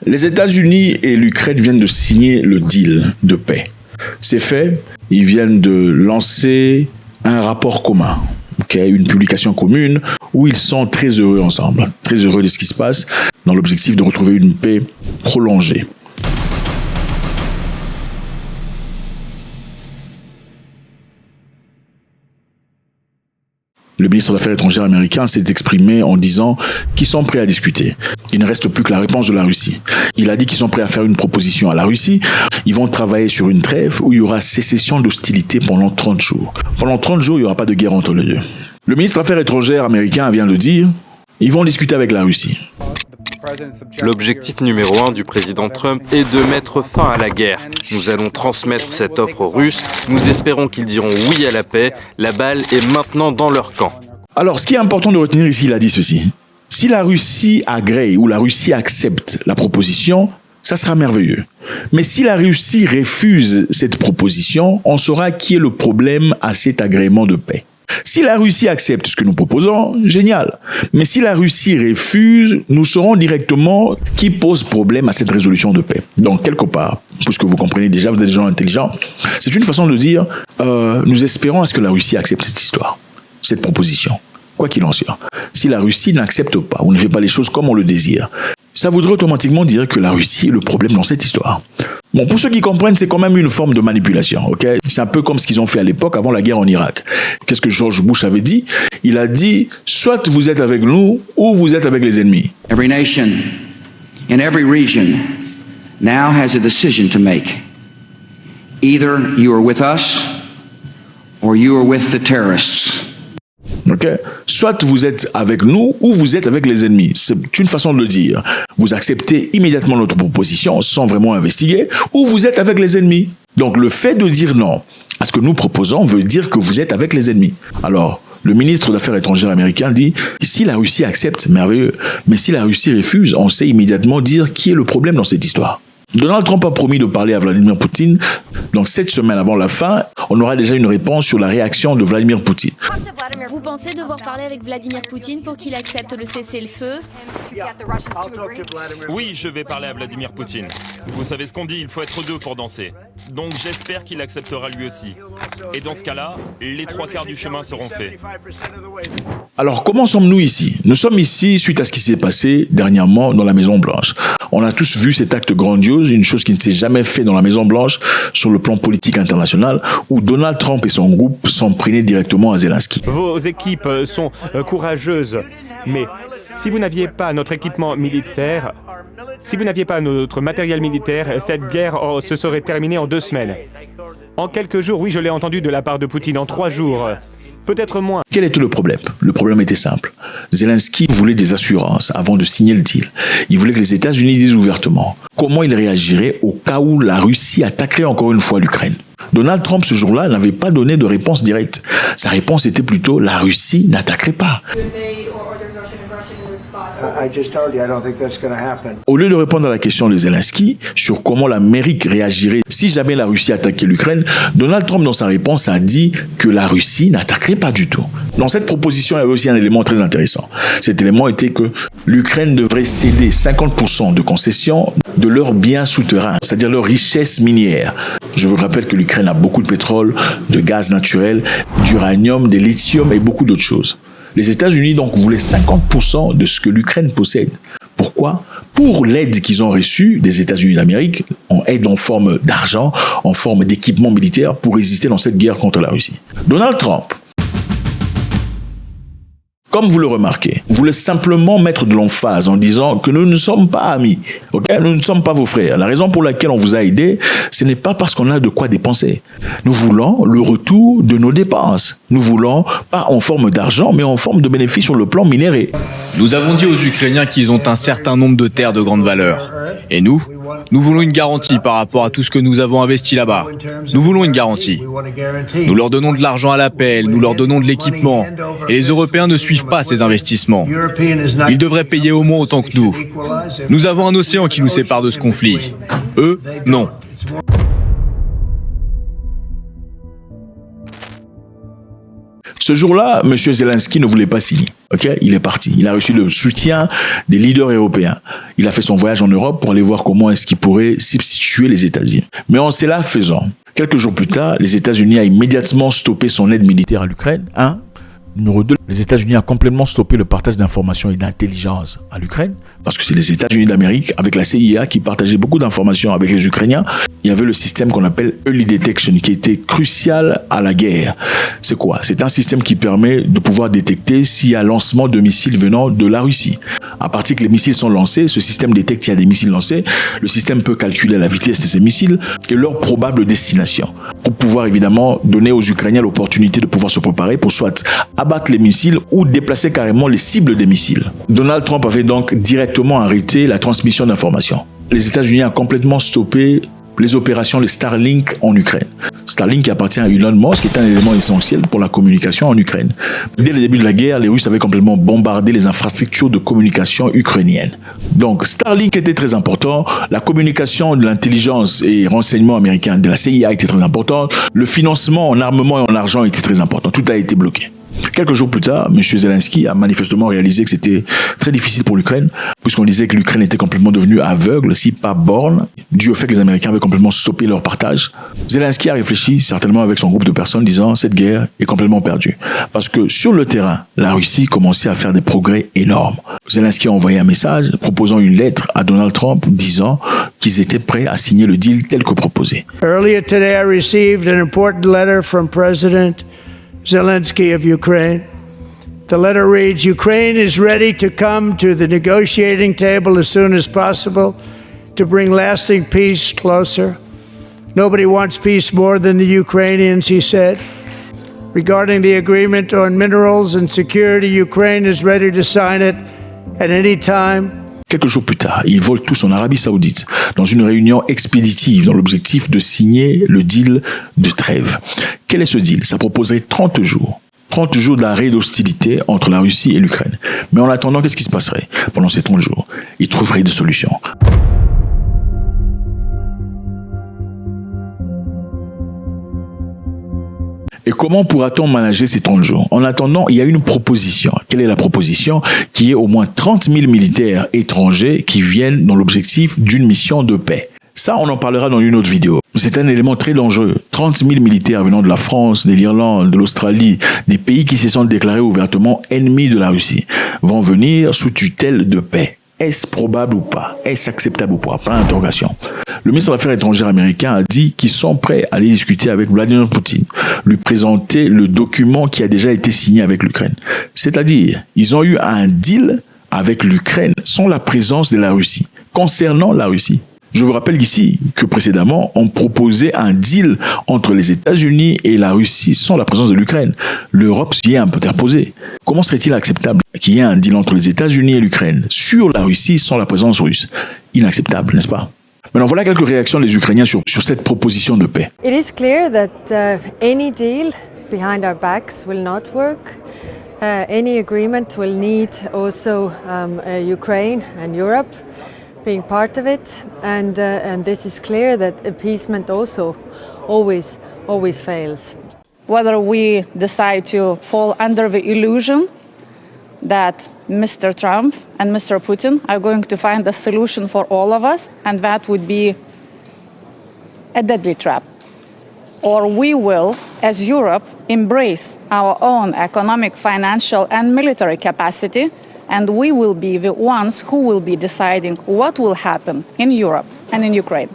Les États-Unis et l'Ukraine viennent de signer le deal de paix. C'est fait, ils viennent de lancer un rapport commun, une publication commune où ils sont très heureux ensemble, très heureux de ce qui se passe dans l'objectif de retrouver une paix prolongée. Le ministre des Affaires étrangères américain s'est exprimé en disant qu'ils sont prêts à discuter. Il ne reste plus que la réponse de la Russie. Il a dit qu'ils sont prêts à faire une proposition à la Russie. Ils vont travailler sur une trêve où il y aura cessation d'hostilité pendant 30 jours. Pendant 30 jours, il n'y aura pas de guerre entre les deux. Le ministre des Affaires étrangères américain vient de dire qu'ils vont discuter avec la Russie. L'objectif numéro 1 du président Trump est de mettre fin à la guerre. Nous allons transmettre cette offre aux Russes. Nous espérons qu'ils diront oui à la paix. La balle est maintenant dans leur camp. Alors, ce qui est important de retenir ici, il a dit ceci. Si la Russie agrée ou la Russie accepte la proposition, ça sera merveilleux. Mais si la Russie refuse cette proposition, on saura qui est le problème à cet agrément de paix. Si la Russie accepte ce que nous proposons, génial. Mais si la Russie refuse, nous saurons directement qui pose problème à cette résolution de paix. Donc, quelque part, puisque vous comprenez déjà, vous êtes des gens intelligents, c'est une façon de dire, nous espérons à ce que la Russie accepte cette histoire, cette proposition, quoi qu'il en soit. Si la Russie n'accepte pas ou ne fait pas les choses comme on le désire, ça voudrait automatiquement dire que la Russie est le problème dans cette histoire. Bon, pour ceux qui comprennent, c'est quand même une forme de manipulation, ok? C'est un peu comme ce qu'ils ont fait à l'époque, avant la guerre en Irak. Qu'est-ce que George Bush avait dit? Il a dit, soit vous êtes avec nous, ou vous êtes avec les ennemis. Every nation, in every region, now has a decision to make. Either you are with us, or you are with the terrorists. Okay. Soit vous êtes avec nous ou vous êtes avec les ennemis. C'est une façon de le dire. Vous acceptez immédiatement notre proposition sans vraiment investiguer ou vous êtes avec les ennemis. Donc le fait de dire non à ce que nous proposons veut dire que vous êtes avec les ennemis. Alors, le ministre des Affaires étrangères américain dit si la Russie accepte, merveilleux. Mais si la Russie refuse, on sait immédiatement dire qui est le problème dans cette histoire. Donald Trump a promis de parler à Vladimir Poutine. Donc, cette semaine avant la fin, on aura déjà une réponse sur la réaction de Vladimir Poutine. Vous pensez devoir parler avec Vladimir Poutine pour qu'il accepte le cessez-le-feu? Oui, je vais parler à Vladimir Poutine. Vous savez ce qu'on dit, il faut être deux pour danser. Donc j'espère qu'il acceptera lui aussi. Et dans ce cas-là, les 3/4 du chemin seront faits. Alors, comment sommes-nous ici? Nous sommes ici suite à ce qui s'est passé dernièrement dans la Maison-Blanche. On a tous vu cet acte grandiose, une chose qui ne s'est jamais fait dans la Maison-Blanche sur le plan politique international, où Donald Trump et son groupe s'en prenaient directement à Zelensky. Vos équipes sont courageuses, mais si vous n'aviez pas notre équipement militaire, si vous n'aviez pas notre matériel militaire, cette guerre se serait terminée en 2 semaines. En quelques jours, oui, je l'ai entendu de la part de Poutine, en 3 jours. Peut-être moins. Quel était le problème? Le problème était simple. Zelensky voulait des assurances avant de signer le deal. Il voulait que les États-Unis disent ouvertement comment il réagirait au cas où la Russie attaquerait encore une fois l'Ukraine. Donald Trump, ce jour-là, n'avait pas donné de réponse directe. Sa réponse était plutôt « la Russie n'attaquerait pas ». Au lieu de répondre à la question de Zelensky sur comment l'Amérique réagirait si jamais la Russie attaquait l'Ukraine, Donald Trump, dans sa réponse, a dit que la Russie n'attaquerait pas du tout. Dans cette proposition, il y avait aussi un élément très intéressant. Cet élément était que l'Ukraine devrait céder 50% de concessions de leurs biens souterrains, c'est-à-dire leurs richesses minières. Je vous rappelle que l'Ukraine a beaucoup de pétrole, de gaz naturel, d'uranium, de lithium et beaucoup d'autres choses. Les États-Unis donc voulaient 50% de ce que l'Ukraine possède. Pourquoi? Pour l'aide qu'ils ont reçue des États-Unis d'Amérique, en aide en forme d'argent, en forme d'équipement militaire pour résister dans cette guerre contre la Russie. Donald Trump, comme vous le remarquez, voulait simplement mettre de l'emphase en disant que nous ne sommes pas amis, okay? Nous ne sommes pas vos frères. La raison pour laquelle on vous a aidé, ce n'est pas parce qu'on a de quoi dépenser. Nous voulons le retour de nos dépenses. Nous voulons, pas en forme d'argent, mais en forme de bénéfice sur le plan minéré. Nous avons dit aux Ukrainiens qu'ils ont un certain nombre de terres de grande valeur. Et nous voulons une garantie par rapport à tout ce que nous avons investi là-bas. Nous voulons une garantie. Nous leur donnons de l'argent à l'appel, nous leur donnons de l'équipement. Et les Européens ne suivent pas ces investissements. Ils devraient payer au moins autant que nous. Nous avons un océan qui nous sépare de ce conflit. Eux, non. Ce jour-là, M. Zelensky ne voulait pas signer. Okay? Il est parti. Il a reçu le soutien des leaders européens. Il a fait son voyage en Europe pour aller voir comment est-ce qu'il pourrait substituer les États-Unis. Mais en cela faisant, quelques jours plus tard, les États-Unis ont immédiatement stoppé son aide militaire à l'Ukraine. Numéro 2, les États-Unis ont complètement stoppé le partage d'informations et d'intelligence à l'Ukraine, parce que c'est les États-Unis d'Amérique, avec la CIA, qui partageaient beaucoup d'informations avec les Ukrainiens. Il y avait le système qu'on appelle Early Detection, qui était crucial à la guerre. C'est quoi? C'est un système qui permet de pouvoir détecter s'il y a lancement de missiles venant de la Russie. À partir que les missiles sont lancés, ce système détecte qu'il y a des missiles lancés. Le système peut calculer la vitesse de ces missiles et leur probable destination, pour pouvoir évidemment donner aux Ukrainiens l'opportunité de pouvoir se préparer pour soit abattre les missiles ou déplacer carrément les cibles des missiles. Donald Trump avait donc directement arrêté la transmission d'informations. Les États-Unis ont complètement stoppé les opérations de Starlink en Ukraine. Starlink qui appartient à Elon Musk, qui est un élément essentiel pour la communication en Ukraine. Dès le début de la guerre, les Russes avaient complètement bombardé les infrastructures de communication ukrainiennes. Donc Starlink était très important, la communication de l'intelligence et renseignement américain de la CIA était très importante, le financement en armement et en argent était très important. Tout a été bloqué. Quelques jours plus tard, M. Zelensky a manifestement réalisé que c'était très difficile pour l'Ukraine, puisqu'on disait que l'Ukraine était complètement devenue aveugle, si pas borne, dû au fait que les Américains avaient complètement stoppé leur partage. Zelensky a réfléchi, certainement avec son groupe de personnes, disant « cette guerre est complètement perdue ». Parce que sur le terrain, la Russie commençait à faire des progrès énormes. Zelensky a envoyé un message proposant une lettre à Donald Trump disant qu'ils étaient prêts à signer le deal tel que proposé. Earlier today, I received an important letter from President Zelensky of Ukraine. The letter reads, Ukraine is ready to come to the negotiating table as soon as possible to bring lasting peace closer. Nobody wants peace more than the Ukrainians, he said. Regarding the agreement on minerals and security, Ukraine is ready to sign it at any time. Quelques jours plus tard, ils volent tous en Arabie Saoudite dans une réunion expéditive dans l'objectif de signer le deal de trêve. Quel est ce deal? Ça proposerait 30 jours. 30 jours d'arrêt d'hostilité entre la Russie et l'Ukraine. Mais en attendant, qu'est-ce qui se passerait pendant ces 30 jours? Ils trouveraient des solutions. Et comment pourra-t-on manager ces 30 jours? En attendant, il y a une proposition. Quelle est la proposition? Qui est au moins 30 000 militaires étrangers qui viennent dans l'objectif d'une mission de paix. Ça, on en parlera dans une autre vidéo. C'est un élément très dangereux. 30 000 militaires venant de la France, de l'Irlande, de l'Australie, des pays qui se sont déclarés ouvertement ennemis de la Russie, vont venir sous tutelle de paix. Est-ce probable ou pas? Est-ce acceptable ou pas? Pas d'interrogation. Le ministre des Affaires étrangères américain a dit qu'ils sont prêts à aller discuter avec Vladimir Poutine, lui présenter le document qui a déjà été signé avec l'Ukraine. C'est-à-dire, ils ont eu un deal avec l'Ukraine sans la présence de la Russie, concernant la Russie. Je vous rappelle ici que précédemment, on proposait un deal entre les États-Unis et la Russie sans la présence de l'Ukraine. L'Europe s'y est un peu interposée. Comment serait-il acceptable qu'il y ait un deal entre les États-Unis et l'Ukraine sur la Russie sans la présence russe? Inacceptable, n'est-ce pas? Maintenant, voilà quelques réactions des Ukrainiens sur cette proposition de paix. It is clear that any deal behind our backs will not work. Any agreement will need also Ukraine and Europe being part of it, and this is clear that appeasement also always fails. Whether we decide to fall under the illusion that Mr. Trump and Mr. Putin are going to find a solution for all of us, and that would be a deadly trap. Or we will, as Europe, embrace our own economic, financial, and military capacity, and we will be the ones who will be deciding what will happen in Europe and in Ukraine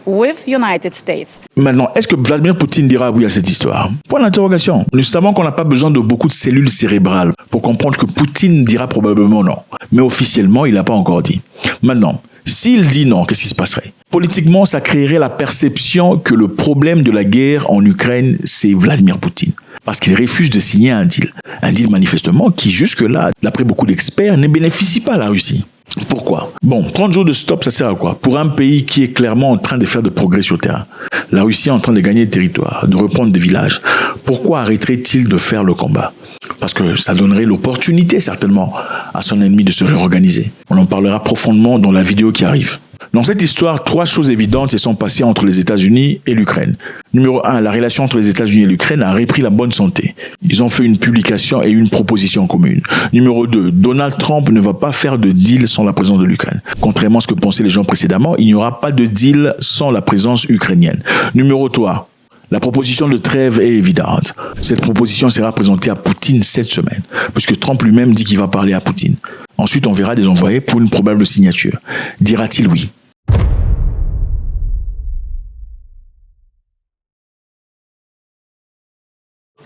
with United States. Maintenant, est-ce que Vladimir Poutine dira oui à cette histoire? Point d'interrogation. Nous savons qu'on n'a pas besoin de beaucoup de cellules cérébrales pour comprendre que Poutine dira probablement non. Mais officiellement, il n'a pas encore dit. Maintenant, s'il dit non, qu'est-ce qui se passerait? Politiquement, ça créerait la perception que le problème de la guerre en Ukraine, c'est Vladimir Poutine. Parce qu'il refuse de signer un deal. Un deal manifestement qui, jusque-là, d'après beaucoup d'experts, ne bénéficie pas à la Russie. Pourquoi? Bon, 30 jours de stop, ça sert à quoi? Pour un pays qui est clairement en train de faire de progrès sur le terrain. La Russie est en train de gagner des territoires, de reprendre des villages. Pourquoi arrêterait-il de faire le combat? Parce que ça donnerait l'opportunité, certainement, à son ennemi de se réorganiser. On en parlera profondément dans la vidéo qui arrive. Dans cette histoire, 3 choses évidentes se sont passées entre les États-Unis et l'Ukraine. Numéro 1, la relation entre les États-Unis et l'Ukraine a repris la bonne santé. Ils ont fait une publication et une proposition commune. Numéro 2, Donald Trump ne va pas faire de deal sans la présence de l'Ukraine. Contrairement à ce que pensaient les gens précédemment, il n'y aura pas de deal sans la présence ukrainienne. Numéro 3, la proposition de trêve est évidente. Cette proposition sera présentée à Poutine cette semaine, puisque Trump lui-même dit qu'il va parler à Poutine. Ensuite, on verra des envoyés pour une probable signature. Dira-t-il oui?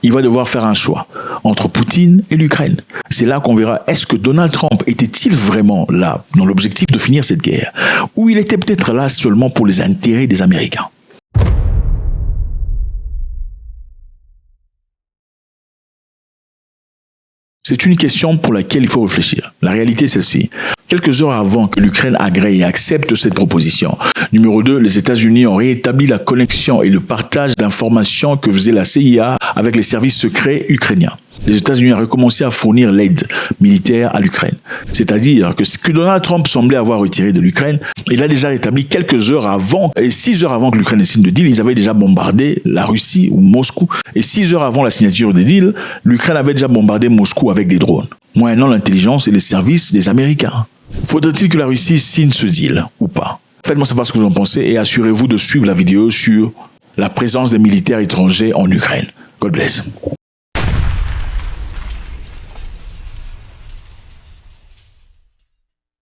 Il va devoir faire un choix entre Poutine et l'Ukraine. C'est là qu'on verra, est-ce que Donald Trump était-il vraiment là dans l'objectif de finir cette guerre, ou il était peut-être là seulement pour les intérêts des Américains? C'est une question pour laquelle il faut réfléchir. La réalité est celle-ci. Quelques heures avant que l'Ukraine agrée et accepte cette proposition, numéro 2, les États-Unis ont rétabli la connexion et le partage d'informations que faisait la CIA avec les services secrets ukrainiens. Les États-Unis ont recommencé à fournir l'aide militaire à l'Ukraine. C'est-à-dire que ce que Donald Trump semblait avoir retiré de l'Ukraine, il a déjà rétabli quelques heures avant, et 6 heures avant que l'Ukraine ait signé le deal, ils avaient déjà bombardé la Russie ou Moscou. Et 6 heures avant la signature des deals, l'Ukraine avait déjà bombardé Moscou avec des drones, moyennant l'intelligence et les services des Américains. Faudrait-il que la Russie signe ce deal ou pas? Faites-moi savoir ce que vous en pensez et assurez-vous de suivre la vidéo sur la présence des militaires étrangers en Ukraine. God bless.